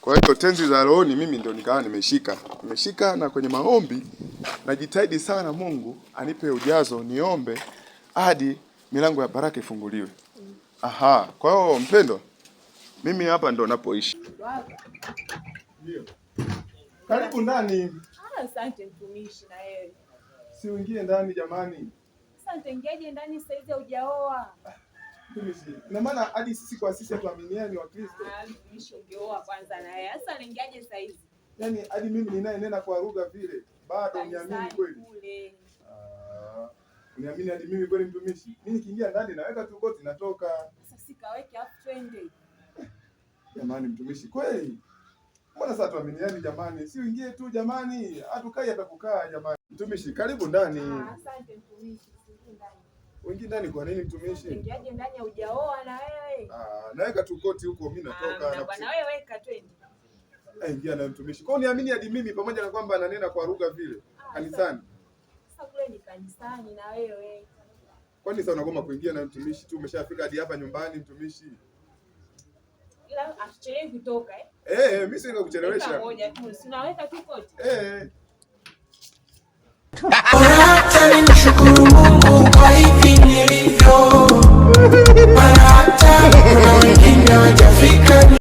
Kwa hiyo tenzi za rohoni mimi ndio nikawa nimeshika, na kwenye maombi najitahidi sana Mungu anipe ujazo, niombe hadi milango ya baraka ifunguliwe. Aha, kwa hiyo mpendwa, mimi hapa ndo napoishi. Ndio. Karibu ndani. Asante mtumishi na yeye. Si uingie ndani jamani. Asante, ingiaje ndani sasa hivi hujaoa? Mtumishi. Na maana hadi sisi kwa sisi tuaminiani wa Kristo. Mtumishi ungeoa kwanza na yeye. Sasa anaingiaje sasa hivi? Yaani hadi mimi ninayenena kwa lugha vile bado uniamini kweli? Uniamini hadi mimi kweli mtumishi? Mimi nikiingia ndani naweka tu koti natoka. Sasa sikaweke hapo twende. Jamani mtumishi kweli? Mbona sasa tuaminiani jamani? Si uingie tu jamani. Hatukai atakukaa jamani. Mtumishi karibu ndani. Asante mtumishi, uingie ndani. Uingie ndani kwa nini mtumishi? Ingiaje ndani hujaoa na wewe? Naweka tu koti huko mimi natoka na bwana wewe weka twende. Ingia na mtumishi. Kwa niamini hadi mimi pamoja na kwamba ananena kwa lugha vile kanisani. Sasa kule ni kanisani na wewe. Kwani sasa unagoma kuingia na mtumishi tu umeshafika hadi hapa nyumbani mtumishi? Ila asichelewe kutoka mimi sina kuchelewesha. Moja tu, unaweka tu koti.